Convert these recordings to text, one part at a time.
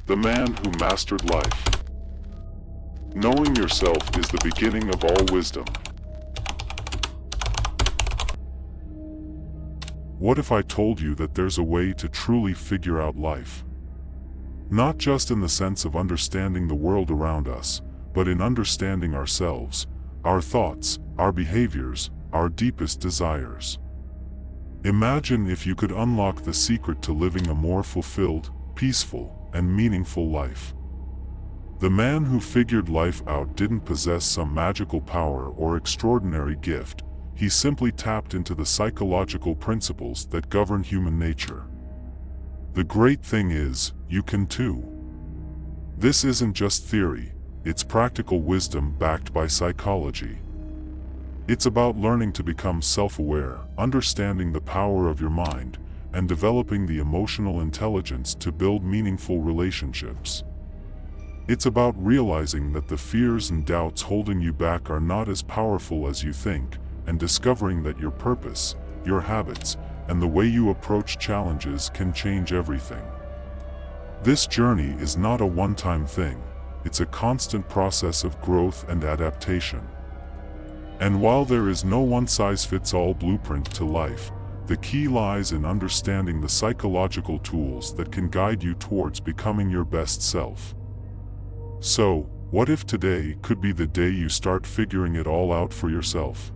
The man who mastered life. Knowing yourself is the beginning of all wisdom. What if I told you that there's a way to truly figure out life? Not just in the sense of understanding the world around us, but in understanding ourselves, our thoughts, our behaviors, our deepest desires. Imagine if you could unlock the secret to living a more fulfilled, peaceful, and meaningful life. The man who figured life out didn't possess some magical power or extraordinary gift. He simply tapped into the psychological principles that govern human nature. The great thing is, you can too. This isn't just theory, it's practical wisdom backed by psychology. It's about learning to become self-aware, understanding the power of your mind, and developing the emotional intelligence to build meaningful relationships. It's about realizing that the fears and doubts holding you back are not as powerful as you think, and discovering that your purpose, your habits, and the way you approach challenges can change everything. This journey is not a one-time thing, it's a constant process of growth and adaptation. And while there is no one-size-fits-all blueprint to life, the key lies in understanding the psychological tools that can guide you towards becoming your best self. So, what if today could be the day you start figuring it all out for yourself?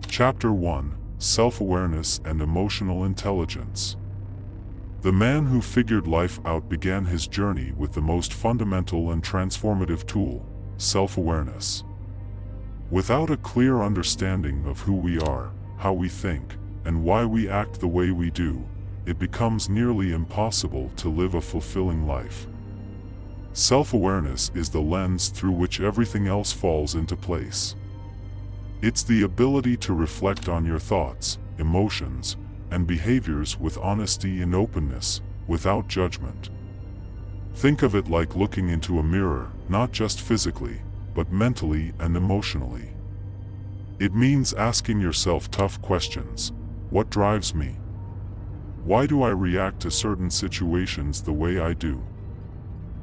Chapter 1: Self-Awareness and Emotional Intelligence. The man who figured life out began his journey with the most fundamental and transformative tool, self-awareness. Without a clear understanding of who we are, how we think, and why we act the way we do, it becomes nearly impossible to live a fulfilling life. Self-awareness is the lens through which everything else falls into place. It's the ability to reflect on your thoughts, emotions, and behaviors with honesty and openness, without judgment. Think of it like looking into a mirror, not just physically, but mentally and emotionally. It means asking yourself tough questions. What drives me? Why do I react to certain situations the way I do?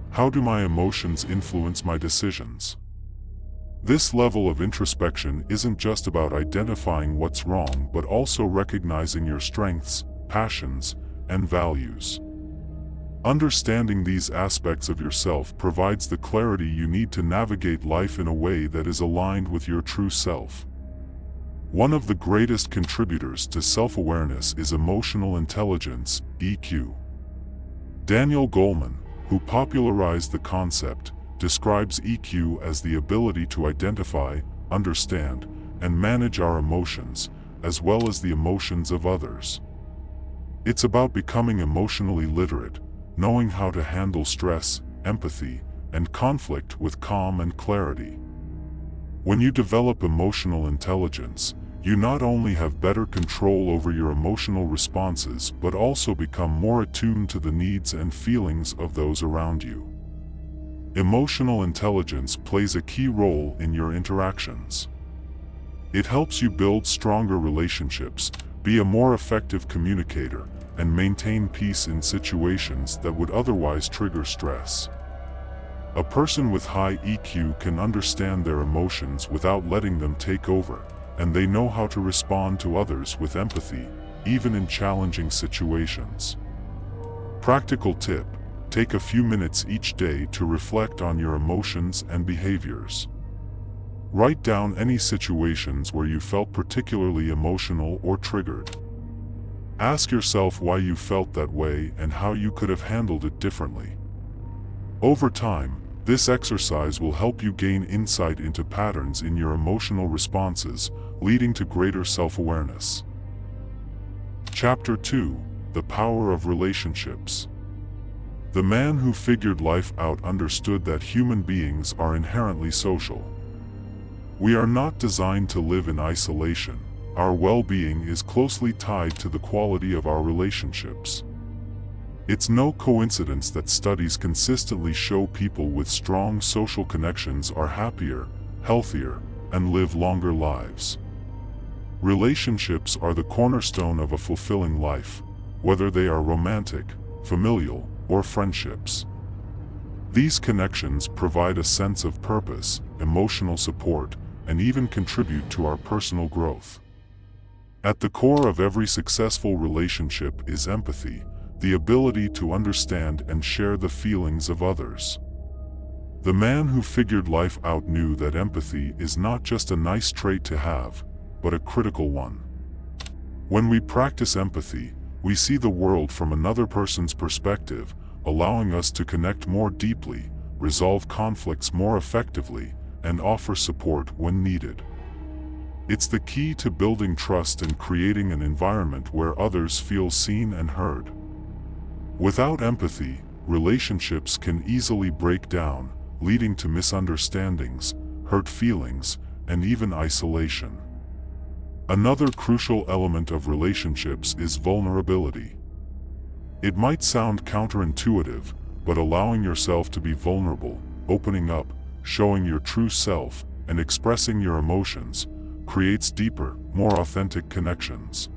How do my emotions influence my decisions? This level of introspection isn't just about identifying what's wrong, but also recognizing your strengths, passions, and values. Understanding these aspects of yourself provides the clarity you need to navigate life in a way that is aligned with your true self. One of the greatest contributors to self-awareness is emotional intelligence, EQ. Daniel Goleman, who popularized the concept, describes EQ as the ability to identify, understand, and manage our emotions, as well as the emotions of others. It's about becoming emotionally literate, knowing how to handle stress, empathy, and conflict with calm and clarity. When you develop emotional intelligence, you not only have better control over your emotional responses but also become more attuned to the needs and feelings of those around you. Emotional intelligence plays a key role in your interactions. It helps you build stronger relationships, be a more effective communicator, and maintain peace in situations that would otherwise trigger stress. A person with high EQ can understand their emotions without letting them take over, and they know how to respond to others with empathy, even in challenging situations. Practical tip: take a few minutes each day to reflect on your emotions and behaviors. Write down any situations where you felt particularly emotional or triggered. Ask yourself why you felt that way and how you could have handled it differently. Over time, this exercise will help you gain insight into patterns in your emotional responses, leading to greater self-awareness. Chapter 2: The Power of Relationships. The man who figured life out understood that human beings are inherently social. We are not designed to live in isolation. Our well-being is closely tied to the quality of our relationships. It's no coincidence that studies consistently show people with strong social connections are happier, healthier, and live longer lives. Relationships are the cornerstone of a fulfilling life, whether they are romantic, familial, or friendships. These connections provide a sense of purpose, emotional support, and even contribute to our personal growth. At the core of every successful relationship is empathy, the ability to understand and share the feelings of others. The man who figured life out knew that empathy is not just a nice trait to have, but a critical one. When we practice empathy, we see the world from another person's perspective, allowing us to connect more deeply, resolve conflicts more effectively, and offer support when needed. It's the key to building trust and creating an environment where others feel seen and heard. Without empathy, relationships can easily break down, leading to misunderstandings, hurt feelings, and even isolation. Another crucial element of relationships is vulnerability. It might sound counterintuitive, but allowing yourself to be vulnerable, opening up, showing your true self, and expressing your emotions, creates deeper, more authentic connections.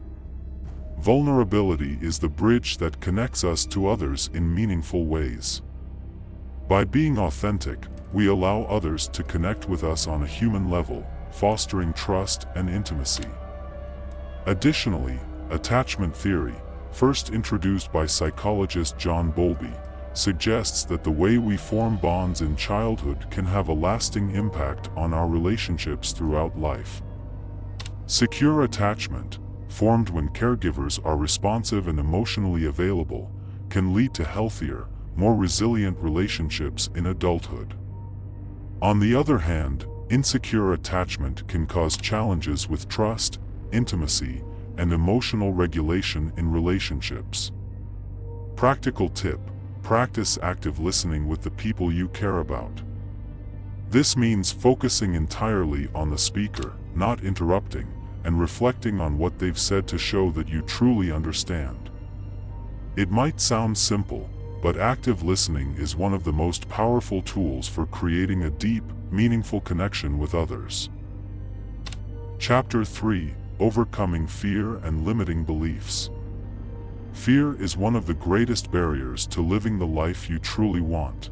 Vulnerability is the bridge that connects us to others in meaningful ways. By being authentic, we allow others to connect with us on a human level, fostering trust and intimacy. Additionally, attachment theory, first introduced by psychologist John Bowlby, suggests that the way we form bonds in childhood can have a lasting impact on our relationships throughout life. Secure attachment, formed when caregivers are responsive and emotionally available, can lead to healthier, more resilient relationships in adulthood. On the other hand, insecure attachment can cause challenges with trust, intimacy, and emotional regulation in relationships. Practical tip: practice active listening with the people you care about. This means focusing entirely on the speaker, not interrupting, and reflecting on what they've said to show that you truly understand. It might sound simple, but active listening is one of the most powerful tools for creating a deep, meaningful connection with others. Chapter 3: Overcoming Fear and Limiting Beliefs. Fear is one of the greatest barriers to living the life you truly want.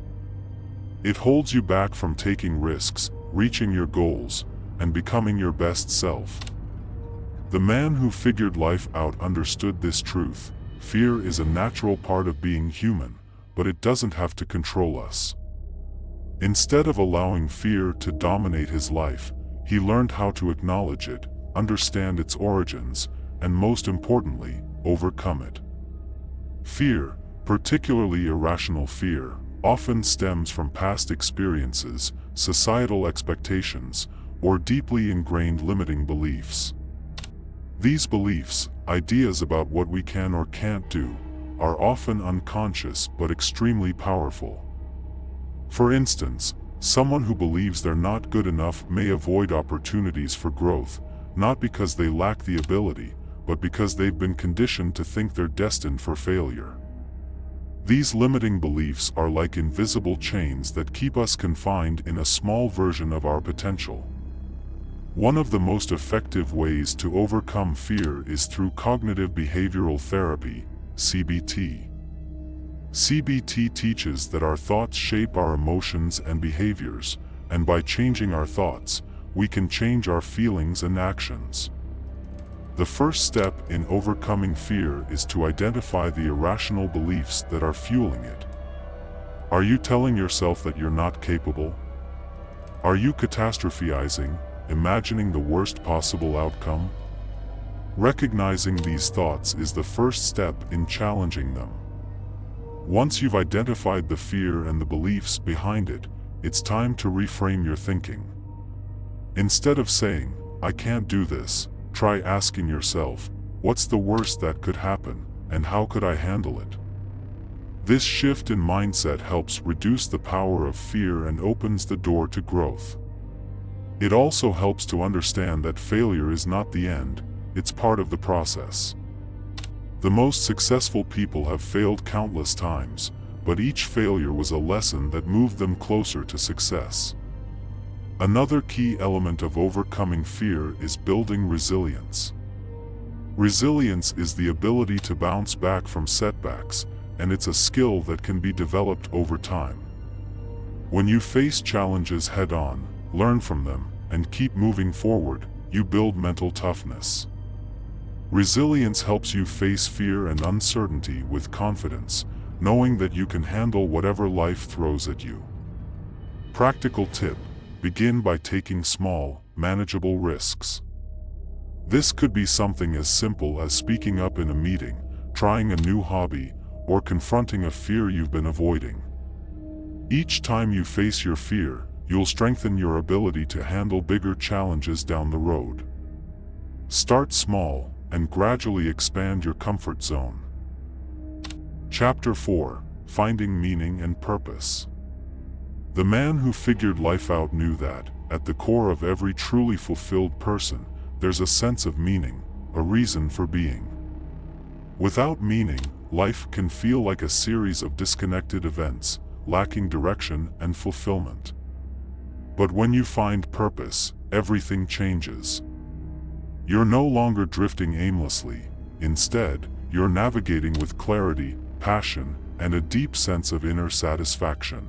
It holds you back from taking risks, reaching your goals, and becoming your best self. The man who figured life out understood this truth: fear is a natural part of being human, but it doesn't have to control us. Instead of allowing fear to dominate his life, he learned how to acknowledge it, understand its origins, and most importantly, overcome it. Fear, particularly irrational fear, often stems from past experiences, societal expectations, or deeply ingrained limiting beliefs. These beliefs, ideas about what we can or can't do, are often unconscious but extremely powerful. For instance, someone who believes they're not good enough may avoid opportunities for growth, not because they lack the ability, but because they've been conditioned to think they're destined for failure. These limiting beliefs are like invisible chains that keep us confined in a small version of our potential. One of the most effective ways to overcome fear is through cognitive behavioral therapy, CBT. CBT teaches that our thoughts shape our emotions and behaviors, and by changing our thoughts, we can change our feelings and actions. The first step in overcoming fear is to identify the irrational beliefs that are fueling it. Are you telling yourself that you're not capable? Are you catastrophizing, imagining the worst possible outcome? Recognizing these thoughts is the first step in challenging them. Once you've identified the fear and the beliefs behind it, it's time to reframe your thinking. Instead of saying, "I can't do this," try asking yourself, "What's the worst that could happen, and how could I handle it?" This shift in mindset helps reduce the power of fear and opens the door to growth. It also helps to understand that failure is not the end, it's part of the process. The most successful people have failed countless times, but each failure was a lesson that moved them closer to success. Another key element of overcoming fear is building resilience. Resilience is the ability to bounce back from setbacks, and it's a skill that can be developed over time. When you face challenges head-on, learn from them, and keep moving forward, you build mental toughness. Resilience helps you face fear and uncertainty with confidence, knowing that you can handle whatever life throws at you. Practical tip: begin by taking small, manageable risks. This could be something as simple as speaking up in a meeting, trying a new hobby, or confronting a fear you've been avoiding. Each time you face your fear, you'll strengthen your ability to handle bigger challenges down the road. Start small, and gradually expand your comfort zone. Chapter 4: Finding Meaning and Purpose. The man who figured life out knew that, at the core of every truly fulfilled person, there's a sense of meaning, a reason for being. Without meaning, life can feel like a series of disconnected events, lacking direction and fulfillment. But when you find purpose, everything changes. You're no longer drifting aimlessly. Instead, you're navigating with clarity, passion, and a deep sense of inner satisfaction.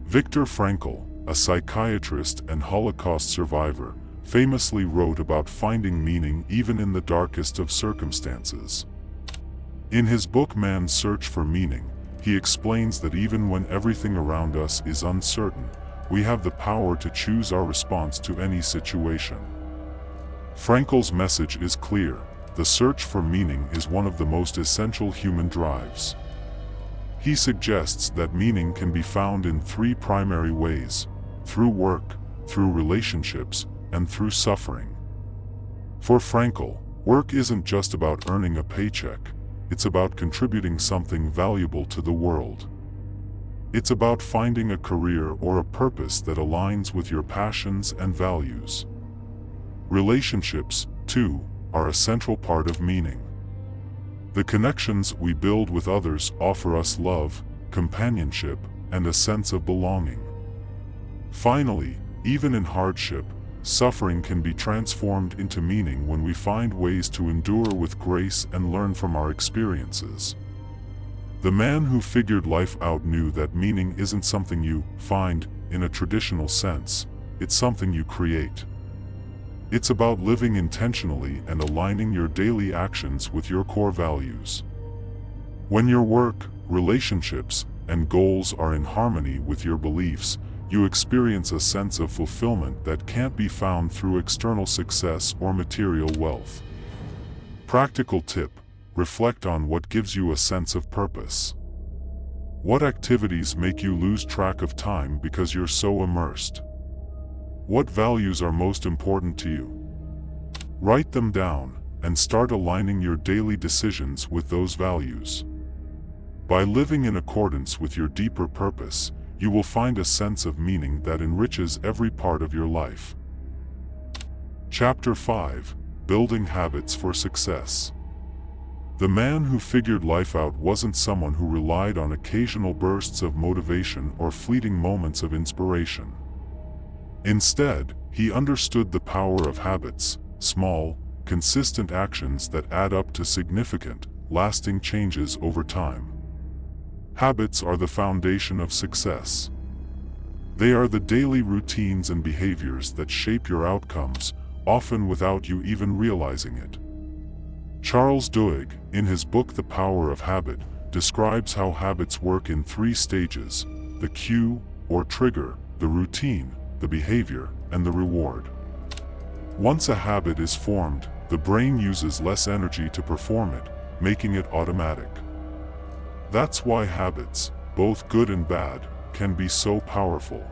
Viktor Frankl, a psychiatrist and Holocaust survivor, famously wrote about finding meaning even in the darkest of circumstances. In his book Man's Search for Meaning, he explains that even when everything around us is uncertain, we have the power to choose our response to any situation. Frankl's message is clear: the search for meaning is one of the most essential human drives. He suggests that meaning can be found in three primary ways: through work, through relationships, and through suffering. For Frankl, work isn't just about earning a paycheck, it's about contributing something valuable to the world. It's about finding a career or a purpose that aligns with your passions and values. Relationships, too, are a central part of meaning. The connections we build with others offer us love, companionship, and a sense of belonging. Finally, even in hardship, suffering can be transformed into meaning when we find ways to endure with grace and learn from our experiences. The man who figured life out knew that meaning isn't something you find in a traditional sense, it's something you create. It's about living intentionally and aligning your daily actions with your core values. When your work, relationships, and goals are in harmony with your beliefs, you experience a sense of fulfillment that can't be found through external success or material wealth. Practical tip: reflect on what gives you a sense of purpose. What activities make you lose track of time because you're so immersed? What values are most important to you? Write them down, and start aligning your daily decisions with those values. By living in accordance with your deeper purpose, you will find a sense of meaning that enriches every part of your life. Chapter 5: Building Habits for Success. The man who figured life out wasn't someone who relied on occasional bursts of motivation or fleeting moments of inspiration. Instead, he understood the power of habits, small, consistent actions that add up to significant, lasting changes over time. Habits are the foundation of success. They are the daily routines and behaviors that shape your outcomes, often without you even realizing it. Charles Duhigg, in his book The Power of Habit, describes how habits work in three stages: the cue, or trigger, the routine, the behavior, and the reward. Once a habit is formed, the brain uses less energy to perform it, making it automatic. That's why habits, both good and bad, can be so powerful.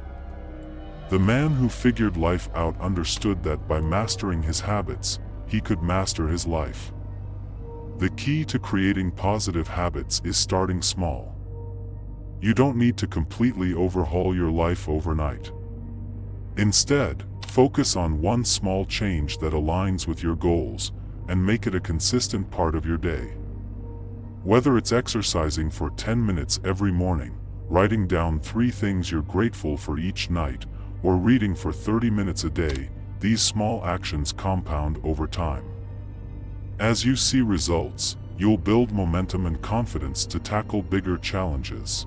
The man who figured life out understood that by mastering his habits, he could master his life. The key to creating positive habits is starting small. You don't need to completely overhaul your life overnight. Instead, focus on one small change that aligns with your goals, and make it a consistent part of your day. Whether it's exercising for 10 minutes every morning, writing down 3 things you're grateful for each night, or reading for 30 minutes a day, these small actions compound over time. As you see results, you'll build momentum and confidence to tackle bigger challenges.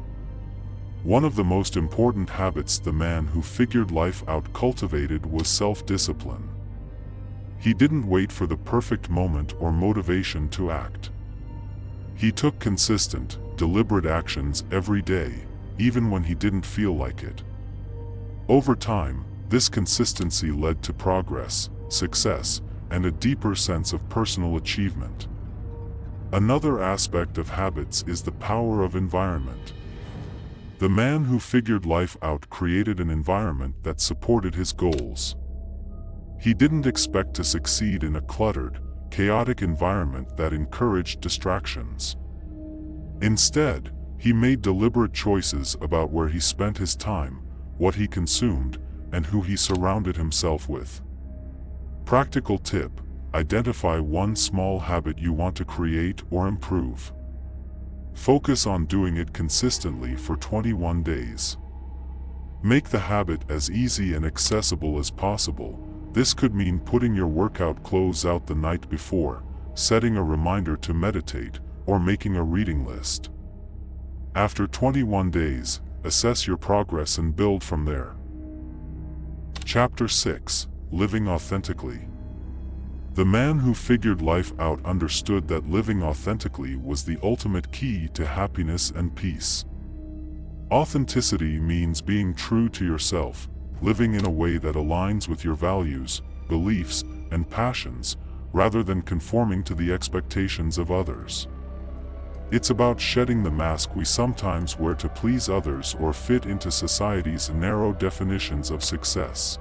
One of the most important habits the man who figured life out cultivated was self-discipline. He didn't wait for the perfect moment or motivation to act. He took consistent, deliberate actions every day, even when he didn't feel like it. Over time, this consistency led to progress, success, and a deeper sense of personal achievement. Another aspect of habits is the power of environment. The man who figured life out created an environment that supported his goals. He didn't expect to succeed in a cluttered, chaotic environment that encouraged distractions. Instead, he made deliberate choices about where he spent his time, what he consumed, and who he surrounded himself with. Practical tip: identify one small habit you want to create or improve. Focus on doing it consistently for 21 days. Make the habit as easy and accessible as possible. This could mean putting your workout clothes out the night before, setting a reminder to meditate, or making a reading list. After 21 days, assess your progress and build from there. Chapter 6: Living Authentically. The man who figured life out understood that living authentically was the ultimate key to happiness and peace. Authenticity means being true to yourself, living in a way that aligns with your values, beliefs, and passions, rather than conforming to the expectations of others. It's about shedding the mask we sometimes wear to please others or fit into society's narrow definitions of success.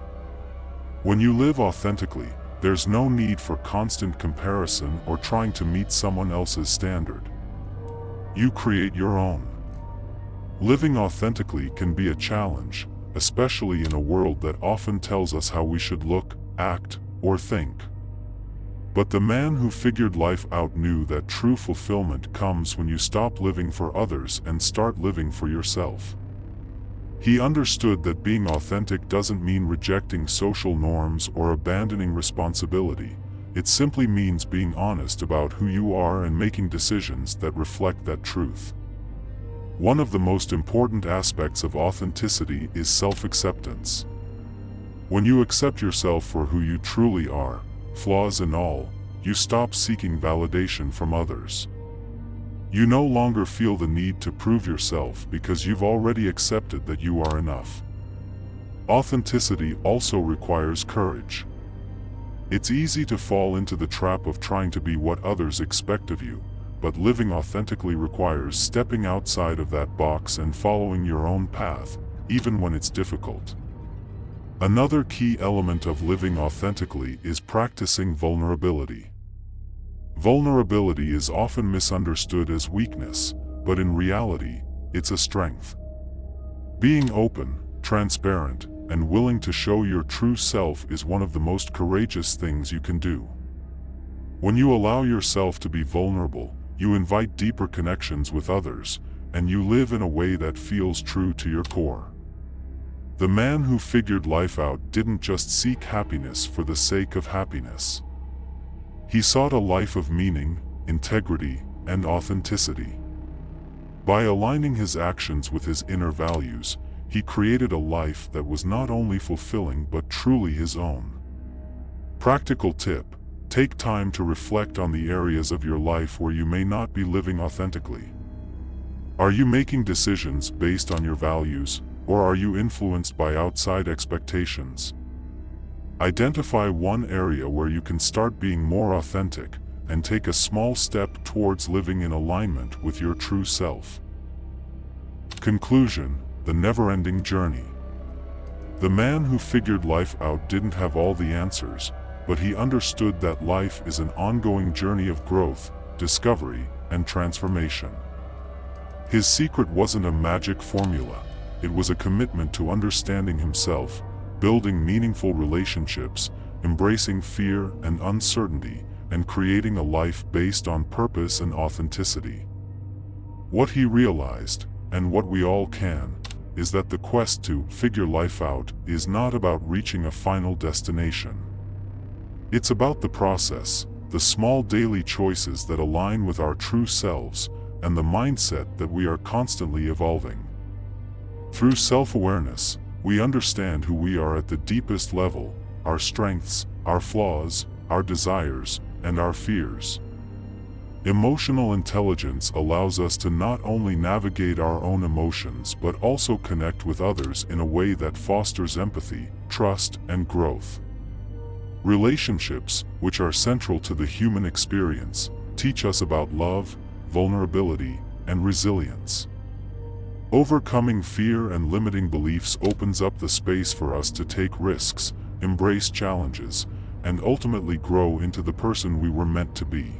When you live authentically, there's no need for constant comparison or trying to meet someone else's standard. You create your own. Living authentically can be a challenge, especially in a world that often tells us how we should look, act, or think. But the man who figured life out knew that true fulfillment comes when you stop living for others and start living for yourself. He understood that being authentic doesn't mean rejecting social norms or abandoning responsibility. It simply means being honest about who you are and making decisions that reflect that truth. One of the most important aspects of authenticity is self-acceptance. When you accept yourself for who you truly are, flaws and all, you stop seeking validation from others. You no longer feel the need to prove yourself because you've already accepted that you are enough. Authenticity also requires courage. It's easy to fall into the trap of trying to be what others expect of you, but living authentically requires stepping outside of that box and following your own path, even when it's difficult. Another key element of living authentically is practicing vulnerability. Vulnerability is often misunderstood as weakness, but in reality, it's a strength. Being open, transparent, and willing to show your true self is one of the most courageous things you can do. When you allow yourself to be vulnerable, you invite deeper connections with others, and you live in a way that feels true to your core. The man who figured life out didn't just seek happiness for the sake of happiness. He sought a life of meaning, integrity, and authenticity. By aligning his actions with his inner values, he created a life that was not only fulfilling but truly his own. Practical tip: take time to reflect on the areas of your life where you may not be living authentically. Are you making decisions based on your values, or are you influenced by outside expectations? Identify one area where you can start being more authentic, and take a small step towards living in alignment with your true self. Conclusion: the never-ending journey. The man who figured life out didn't have all the answers, but he understood that life is an ongoing journey of growth, discovery, and transformation. His secret wasn't a magic formula. It was a commitment to understanding himself, building meaningful relationships, embracing fear and uncertainty, and creating a life based on purpose and authenticity. What he realized, and what we all can, is that the quest to figure life out is not about reaching a final destination. It's about the process, the small daily choices that align with our true selves, and the mindset that we are constantly evolving. Through self-awareness, we understand who we are at the deepest level, our strengths, our flaws, our desires, and our fears. Emotional intelligence allows us to not only navigate our own emotions but also connect with others in a way that fosters empathy, trust, and growth. Relationships, which are central to the human experience, teach us about love, vulnerability, and resilience. Overcoming fear and limiting beliefs opens up the space for us to take risks, embrace challenges, and ultimately grow into the person we were meant to be.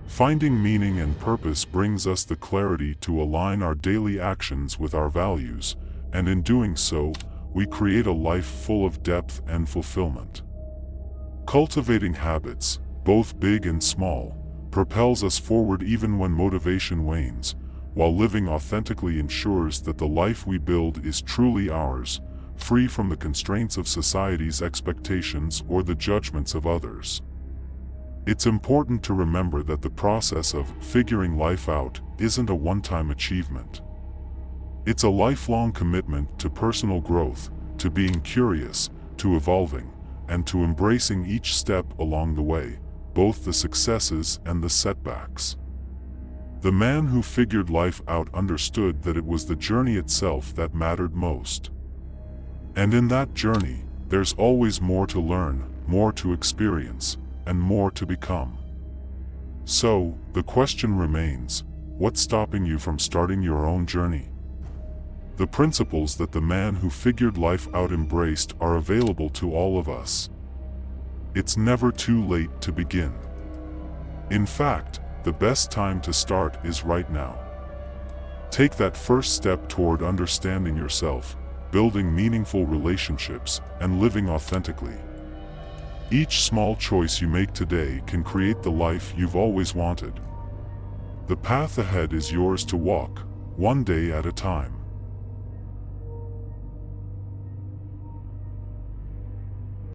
Finding meaning and purpose brings us the clarity to align our daily actions with our values, and in doing so, we create a life full of depth and fulfillment. Cultivating habits, both big and small, propels us forward even when motivation wanes, while living authentically ensures that the life we build is truly ours, free from the constraints of society's expectations or the judgments of others. It's important to remember that the process of figuring life out isn't a one-time achievement. It's a lifelong commitment to personal growth, to being curious, to evolving, and to embracing each step along the way, both the successes and the setbacks. The man who figured life out understood that it was the journey itself that mattered most. And in that journey, there's always more to learn, more to experience, and more to become. So, the question remains, what's stopping you from starting your own journey? The principles that the man who figured life out embraced are available to all of us. It's never too late to begin. In fact, the best time to start is right now. Take that first step toward understanding yourself, building meaningful relationships, and living authentically. Each small choice you make today can create the life you've always wanted. The path ahead is yours to walk, one day at a time.